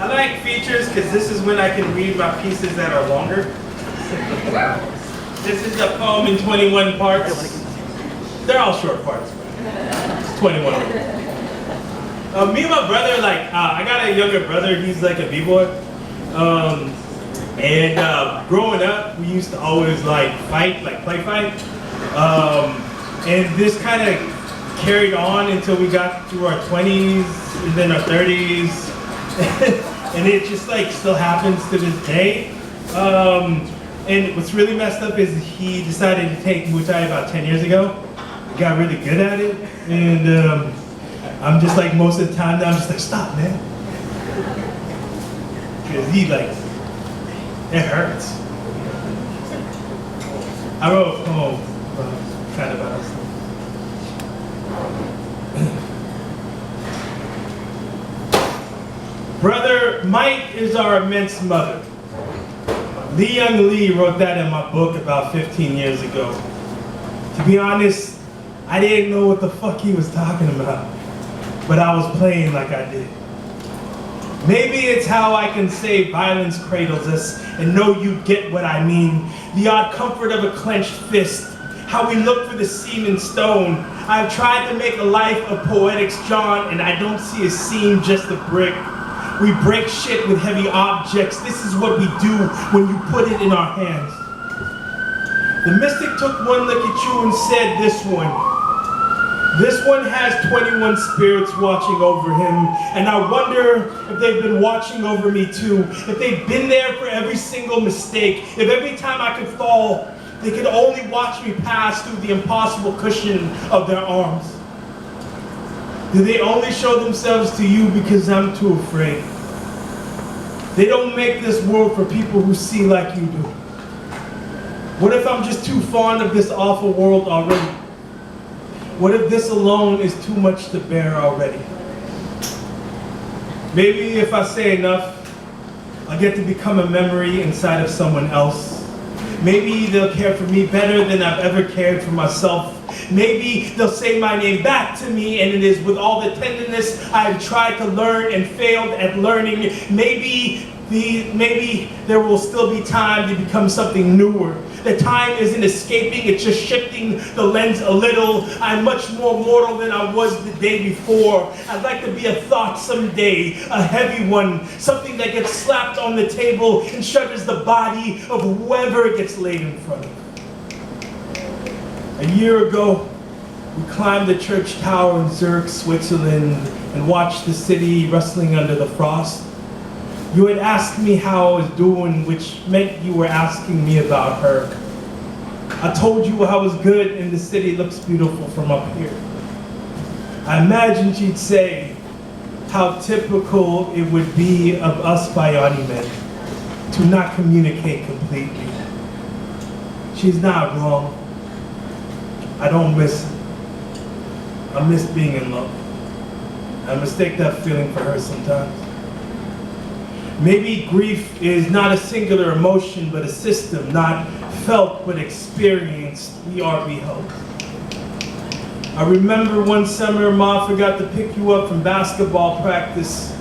I like features because this is when I can read my pieces that are longer. This is a poem in 21 parts. They're all short parts. It's 21. Me and my brother, I got a younger brother. He's like a b-boy. Growing up, we used to always play fight. And this kind of carried on until we got to our 20s and then our 30s. And it just still happens to this day. And what's really messed up is he decided to take Muay Thai about 10 years ago. He got really good at it. And I'm just most of the time now, I'm just stop, man. Because it hurts. I wrote a poem kind of about us. Brother, might is our immense mother. Lee Young Lee wrote that in my book about 15 years ago. To be honest, I didn't know what the fuck he was talking about, but I was playing like I did. Maybe it's how I can say violence cradles us and know you get what I mean. The odd comfort of a clenched fist, how we look for the seam stone. I've tried to make a life of poetics, John, and I don't see a seam, just a brick. We break shit with heavy objects. This is what we do when you put it in our hands. The mystic took one look at you and said, this one has 21 spirits watching over him. And I wonder if they've been watching over me too. If they've been there for every single mistake. If every time I could fall, they could only watch me pass through the impossible cushion of their arms. Do they only show themselves to you because I'm too afraid? They don't make this world for people who see like you do. What if I'm just too fond of this awful world already? What if this alone is too much to bear already? Maybe if I say enough, I'll get to become a memory inside of someone else. Maybe they'll care for me better than I've ever cared for myself. Maybe they'll say my name back to me, and it is with all the tenderness I have tried to learn and failed at learning. Maybe there will still be time to become something newer. The time isn't escaping, it's just shifting the lens a little. I'm much more mortal than I was the day before. I'd like to be a thought someday, a heavy one, something that gets slapped on the table and shudders the body of whoever it gets laid in front of. A year ago, we climbed the church tower in Zurich, Switzerland, and watched the city rustling under the frost. You had asked me how I was doing, which meant you were asking me about her. I told you I was good and the city looks beautiful from up here. I imagined you'd say how typical it would be of us Bayani men to not communicate completely. She's not wrong. I don't miss it. I miss being in love. I mistake that feeling for her sometimes. Maybe grief is not a singular emotion, but a system, not felt but experienced. We are beheld. I remember one summer, Ma forgot to pick you up from basketball practice.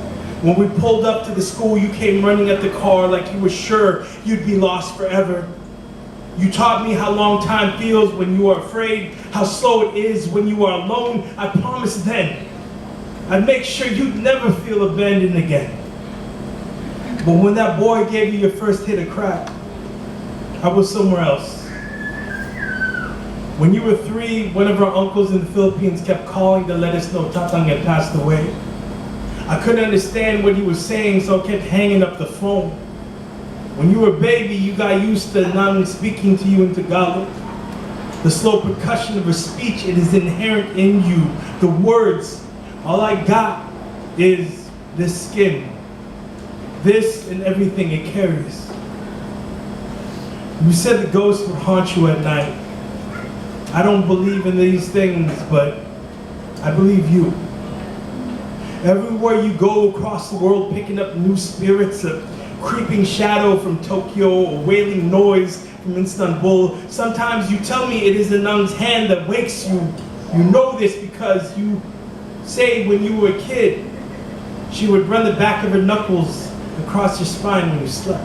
When we pulled up to the school, you came running at the car like you were sure you'd be lost forever. You taught me how long time feels when you are afraid, how slow it is when you are alone. I promised then I'd make sure you'd never feel abandoned again. But when that boy gave you your first hit of crack, I was somewhere else. When you were 3, one of our uncles in the Philippines kept calling to let us know Tatang had passed away. I couldn't understand what he was saying, so I kept hanging up the phone. When you were a baby, you got used to Nang speaking to you in Tagalog. The slow percussion of her speech, it is inherent in you. The words, all I got is this skin. This and everything it carries. You said the ghosts would haunt you at night. I don't believe in these things, but I believe you. Everywhere you go across the world, picking up new spirits, a creeping shadow from Tokyo, a wailing noise from Istanbul. Sometimes you tell me it is the nun's hand that wakes you. You know this because you say when you were a kid, She would run the back of her knuckles across your spine when you slept.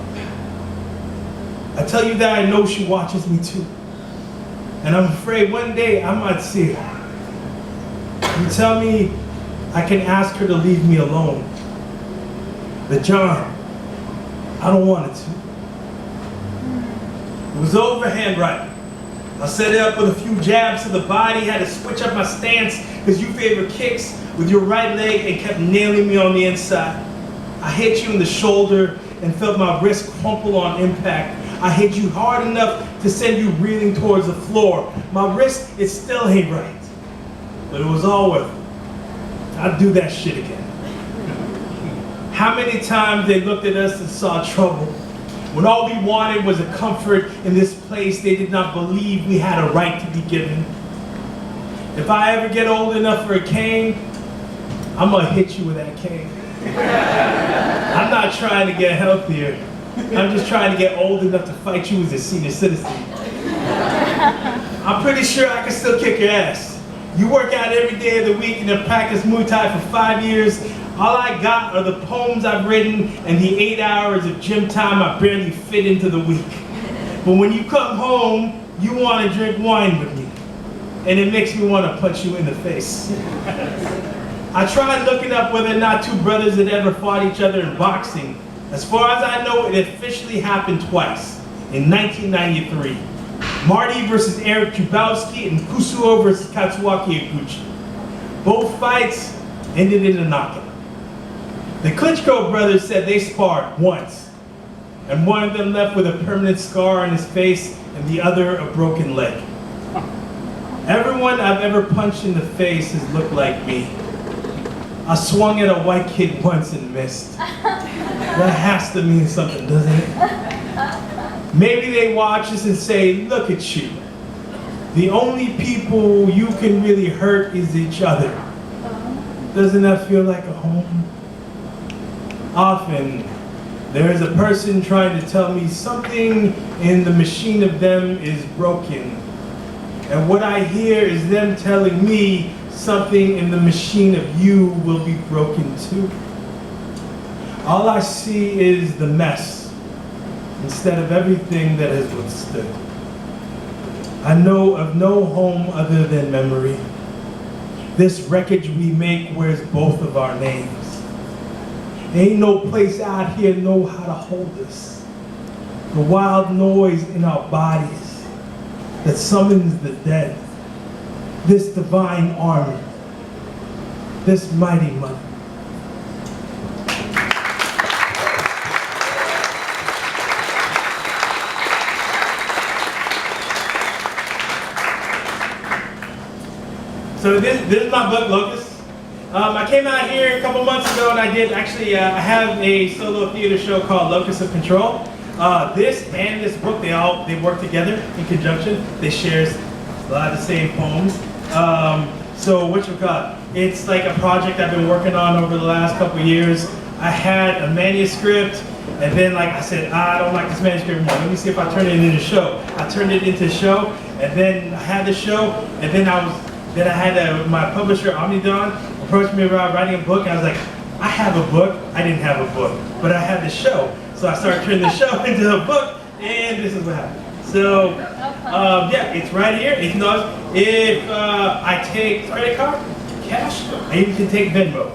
I tell you that I know she watches me too. And I'm afraid one day I might see her. You tell me I can ask her to leave me alone. But John, I don't want it to. It was overhand right. I set it up with a few jabs to the body, had to switch up my stance because you favor kicks with your right leg and kept nailing me on the inside. I hit you in the shoulder and felt my wrist crumple on impact. I hit you hard enough to send you reeling towards the floor. My wrist, it still ain't right. But it was all worth it. I'd do that shit again. How many times they looked at us and saw trouble? When all we wanted was a comfort in this place they did not believe we had a right to be given. If I ever get old enough for a cane, I'm gonna hit you with that cane. I'm not trying to get healthier. I'm just trying to get old enough to fight you as a senior citizen. I'm pretty sure I can still kick your ass. You work out every day of the week and then practice Muay Thai for 5 years. All I got are the poems I've written and the 8 hours of gym time I barely fit into the week. But when you come home, you want to drink wine with me. And it makes me want to punch you in the face. I tried looking up whether or not two brothers had ever fought each other in boxing. As far as I know, it officially happened twice. In 1993. Marty versus Eric Kubowski and Kusuo versus Katsuaki Iguchi. Both fights ended in a knockout. The Klitschko brothers said they sparred once, and one of them left with a permanent scar on his face and the other a broken leg. Everyone I've ever punched in the face has looked like me. I swung at a white kid once and missed. That has to mean something, doesn't it? Maybe they watch us and say, look at you. The only people you can really hurt is each other. Doesn't that feel like a home? Often, there is a person trying to tell me something in the machine of them is broken. And what I hear is them telling me something in the machine of you will be broken too. All I see is the mess instead of everything that has withstood. I know of no home other than memory. This wreckage we make wears both of our names. Ain't no place out here know how to hold us. The wild noise in our bodies that summons the dead. This divine army. This mighty mother. So this is my book, Locust. I came out here a couple months ago and I have a solo theater show called Locus of Control. This and this book, they work together in conjunction. They share a lot of the same poems. So it's like a project I've been working on over the last couple years. I had a manuscript and then I said, I don't like this manuscript anymore. Let me see if I turn it into a show. I turned it into a show and then I had the show and then I had my publisher Omnidon approached me about writing a book and I was like, I have a book. I didn't have a book, but I had the show. So I started turning the show into a book and this is what happened. So yeah, it's right here. If I take credit card, cash, I even can take Venmo.